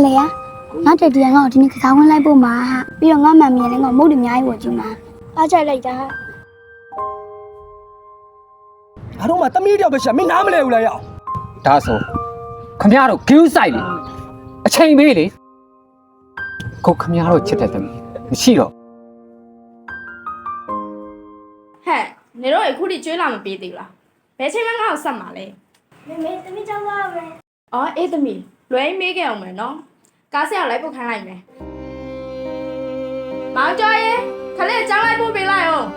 လေယာငါတက်တီကငါ့ကိုဒီနေ့ကစားဝင်လိုက်ဖို့မှာဟာပြီးတော့ငါမှန်မြင်လည်းငါမုတ်တွေအများကြီးဝယ်ကြည့်မှာအားချိုက်လိုက်တာဟာ အားလုံးမှာတမီးတယောက်ပဲရှာမင်းနားမလဲဘူးလားရောက် ဒါဆိုခမရတို့ဂူးဆိုင်လေအချိန်ပေးလေကိုခမရတို့ချစ်တဲ့သမီးမရှိတော့ ဟဲ့နေတော့အခုထိကျွေးလာမပေးသေးဘူးလားဘယ်ချိန်မှငါ့ကိုဆက်မှာလဲ မေသမီးကြောင်းပါမယ် အော်အေးသမီးလွယ်မေးခဲ့အောင်မယ်နော်ကားဆရာလိုက်ပို့ခိုင်းလိုက်မယ်မောင်ကျော်ရေခလေးကြောင်းလိုက်ပို့ပေးလိုက်အောင်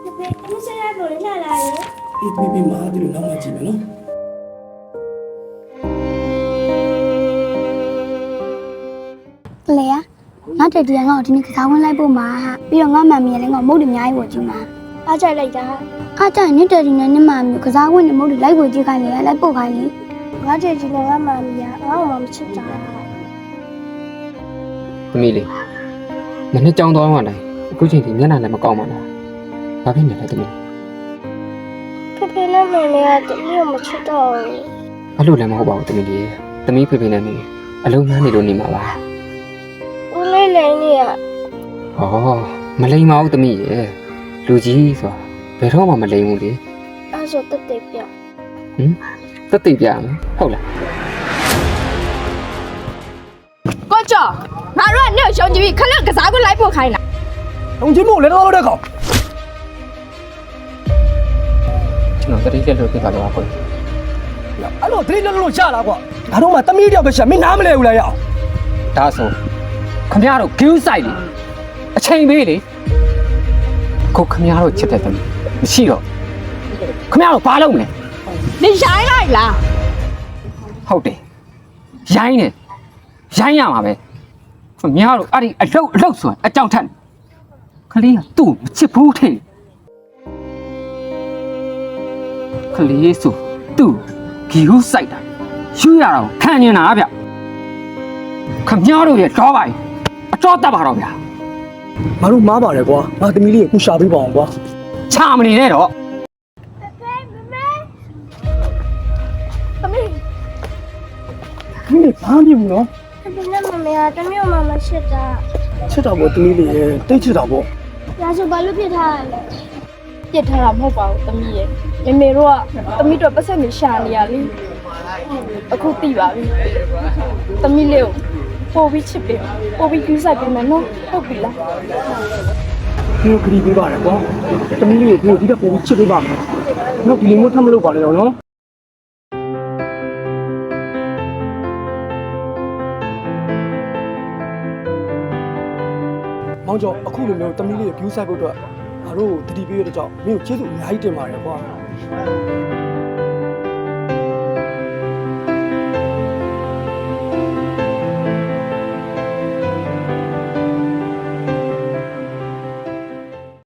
သမီးဆက်ရလို့လာလာရေ အေးမာဒီလိုနောက်မှကြည့်မယ်နော် လေယာငါတက်တီကငါ့ကိုဒီနေ့ကစားဝင်လိုက်ဖို့မှာဟာပြီးတော့ငါမှန်မြင်လည်းငါမုတ်တွေအများကြီးဝယ်ကြည့်မှာအားချိုက်လိုက်တာဟာအားချိုက်နေတက်တီနဲ့နင့်မှမျိုးကစားဝင်နေမုတ်တွေလိုက်ဝယ်ကြည့်ခိုင်းလေလိုက်ပို့ခိုင်းလေငါတက်တီနဲ့ငါမှန်မြင်ငါ့ကိုမှမချစ်တာ သမီးလေးမနေ့ကြောင်းသွားမှတိုင်းအခုချိန်ဒီမျက်နှာလည်းမကောင်းပါလားဘာဖြစ်နေလဲသမီး ဖေဖေနဲ့မေမေကတမီးကိုမချစ်တော့ဘူး အဲ့လိုလည်းမဟုတ်ပါဘူးသမီးလေးသမီးဖေဖေနဲ့မင်းအလုံးများနေလို့နေမှာပါ ဦးလေးလေးနေရ ဟောမလိမ်ပါဘူးသမီးရဲ့လူကြီးဆိုတာဘယ်တော့မှမလိမ်ဘူးလေ အဲ့ဆိုတက်တက်ပြ သက်သိပြရမယ်ဟုတ်လား ကိုကျော်ငါတို့ကနေ့ရှုံးကြည့်ပြီးခလေးကစားခွင့်လိုက်ပို့ခိုင်းတာ လုံချင်းမို့လည်းတော့တဲ့ကောင် ကျွန်တော်တတိယလို့ပြပါတော့ခွင့် အဲ့လိုဒိတ်လုံးရှာလာကွာအားလုံးမှာတမီးတယောက်ပဲရှာမင်းနားမလဲဘူးလားရောက် ဒါဆိုခမရတို့ဂူးဆိုင်လေအချိန်ပေးလေကိုခမရတို့ချစ်တဲ့သမီးမရှိတော့ခမရတို့ဘာလုပ်မလဲ နေရိုင်းလိုက်လား ဟုတ်တယ်ရိုင်းနေရိုင်းရမှာပဲခမရတို့အဲ့ဒီအလုတ်ဆိုအကြောင်းထက်ခလေးကသူ့မချစ်ဘူးထင်ခလေးဆိုသူ့ဂူးဆိုင်တာယူရတာကိုခံနေတာဗျခမရတို့ရဲ့တော့ပါအတော့တတ်ပါတော့ဗျာ ငါတို့မားပါတယ်ကွာငါတမီးလေးကိုခုရှာပေးပါအောင်ကွာ ချမနေနဲ့တော့ သမီး ခင်းနေဘာမှမဖြစ်ဘူးနော် ဖေဖေနဲ့မေမေကတမီးကိုမှမချစ်တာ ချစ်တာပေါ့တမီးလေးရဲ့တိတ်ချစ်တာပေါ့ ဒါဆိုဘာလို့ဖြစ်ထားရလဲ ပြစ်ထားတာမဟုတ်ပါဘူးသမီးရဲ့မေမေတို့ကသမီးတို့ပတ်ဆက်နေရှာနေရလေအခုသိပါပြီသမီးလေးကိုပို့ပြီးချစ်ပေးပို့ပြီးယူဆိုင်ပေးမယ်နော်ဟုတ်ပြီလား ဒီလိုခရီးပေးပါတယ်ကွာတမီးလေးကိုဒီကပုံချစ်ပေးပါမယ်နော်ဒီလိုမျိုးထပ်မလုပ်ပါနဲ့တော့နော်မောင်ကျော်အခုလိုမျိုးတမီးလေးကို view ဆိုင်ဖို့အတွက်ငါတို့တတိပေးရတဲ့ကြောင့်မင်းကိုကျေးဇူးအများကြီးတင်ပါတယ်ကွာ